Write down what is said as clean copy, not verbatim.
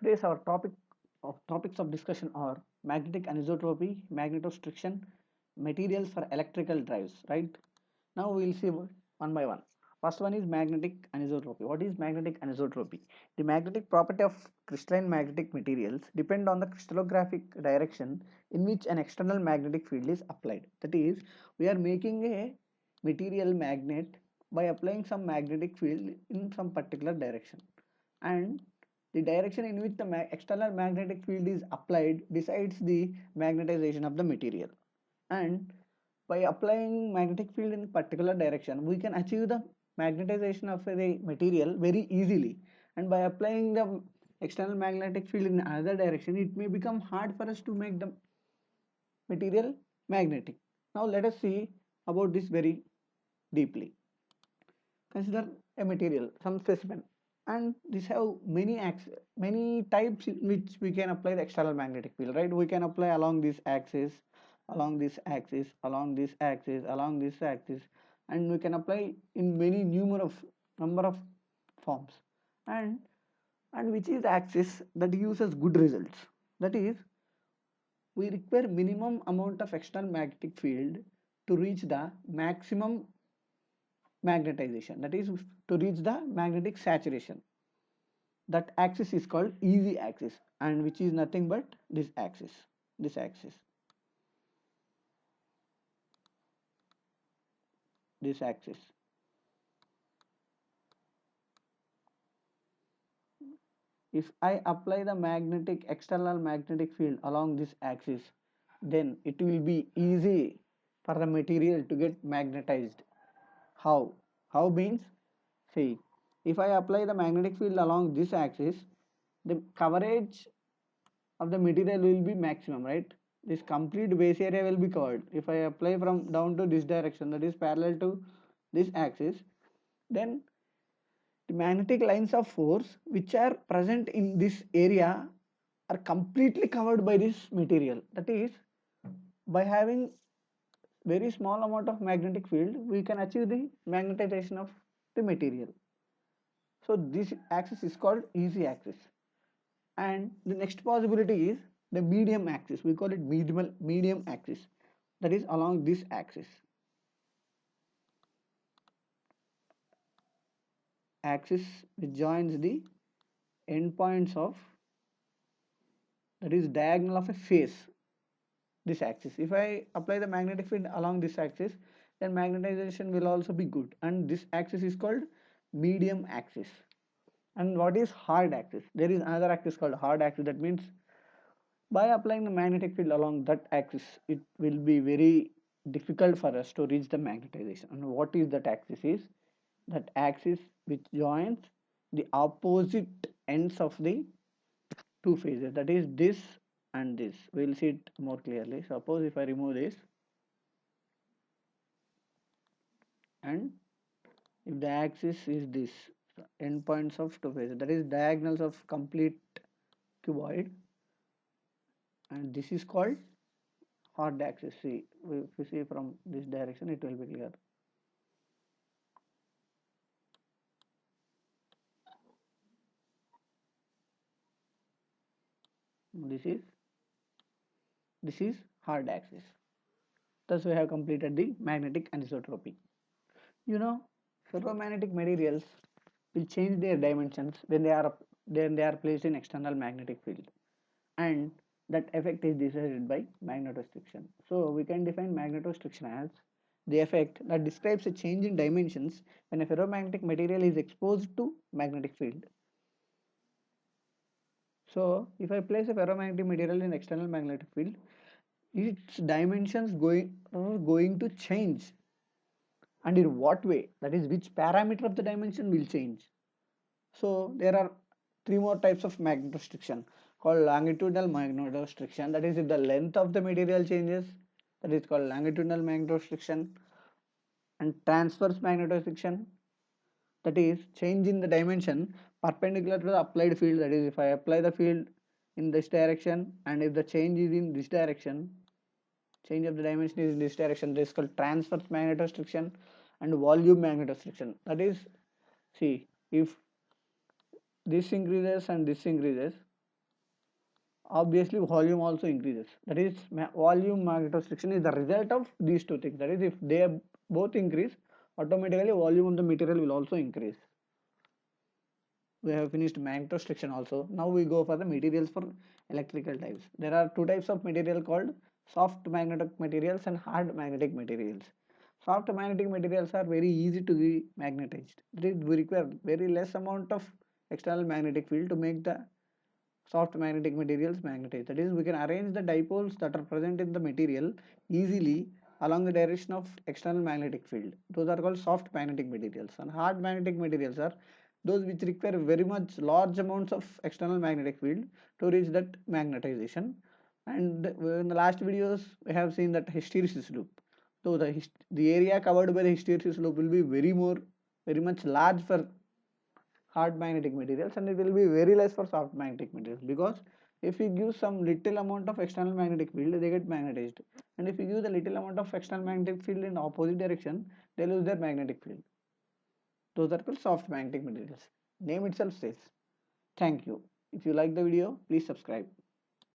Today's our topics of discussion are magnetic anisotropy, magnetostriction, materials for electrical drives. Right now we will see one by one. First one is magnetic anisotropy. What is magnetic anisotropy? The magnetic property of crystalline magnetic materials depend on the crystallographic direction in which an external magnetic field is applied. That is, we are making a material magnet by applying some magnetic field in some particular direction, and the direction in which the external magnetic field is applied decides the magnetization of the material. And by applying magnetic field in particular direction, we can achieve the magnetization of the material very easily. And by applying the external magnetic field in another direction, it may become hard for us to make the material magnetic. Now let us see about this very deeply. Consider a material, some specimen, and these have many types in which we can apply the external magnetic field. Right, we can apply along this axis, along this axis, along this axis, along this axis, and we can apply in many number of forms. And and which is axis that uses good results? That is, we require minimum amount of external magnetic field to reach the maximum magnetization, that is, to reach the magnetic saturation. That axis is called easy axis, and which is nothing but this axis this axis this axis. If I apply the magnetic external magnetic field along this axis, then it will be easy for the material to get magnetized. How means, see, if I apply the magnetic field along this axis, the coverage of the material will be maximum, right? This complete base area will be covered. If I apply from down to this direction, that is parallel to this axis, then the magnetic lines of force which are present in this area are completely covered by this material. That is, by having very small amount of magnetic field, we can achieve the magnetization of the material. So this axis is called easy axis. And the next possibility is the medium axis. We call it medium axis, that is along this axis which joins the endpoints of, that is diagonal of a face, this axis. If I apply the magnetic field along this axis, then magnetization will also be good, and this axis is called medium axis. And what is hard axis? There is another axis called hard axis. That means by applying the magnetic field along that axis, it will be very difficult for us to reach the magnetization. And what is that axis? Is that axis which joins the opposite ends of the two phases, that is this and this. We will see it more clearly. Suppose if I remove this, and if the axis is this, endpoints of two phases, that is diagonals of complete cuboid, and this is called hard axis. See, if you see from this direction, it will be clear. This is this is hard axis. Thus we have completed the magnetic anisotropy. You know, ferromagnetic materials will change their dimensions when they are placed in external magnetic field, and that effect is decided by magnetostriction. So we can define magnetostriction as the effect that describes a change in dimensions when a ferromagnetic material is exposed to magnetic field. So if I place a ferromagnetic material in external magnetic field, its dimensions are going to change. And in what way? That is, which parameter of the dimension will change. So there are three more types of magnetostriction called longitudinal magnetostriction. That is, if the length of the material changes, that is called longitudinal magnetostriction. And transverse magnetostriction, that is change in the dimension perpendicular to the applied field. That is, if I apply the field in this direction, and if the change is in this direction, change of the dimension is in this direction, this is called transverse magnetostriction. And volume magnetostriction, that is, see, if this increases and this increases, obviously volume also increases. That is, volume magnetostriction is the result of these two things. That is, if they both increase, automatically volume of the material will also increase. We have finished magnetostriction also. Now we go for the materials for electrical types. There are two types of material called soft magnetic materials and hard magnetic materials. Soft magnetic materials are very easy to be magnetized. We require very less amount of external magnetic field to make the soft magnetic materials magnetized. That is, we can arrange the dipoles that are present in the material easily along the direction of external magnetic field. Those are called soft magnetic materials. And hard magnetic materials are those which require very much large amounts of external magnetic field to reach that magnetization. And in the last videos we have seen that hysteresis loop. So the area covered by the hysteresis loop will be very much large for hard magnetic materials, and it will be very less for soft magnetic materials, because if you give some little amount of external magnetic field, they get magnetized, and if you give the little amount of external magnetic field in the opposite direction, they lose their magnetic field. Those are called soft magnetic materials. Name itself says. Thank you. If you like the video, please subscribe.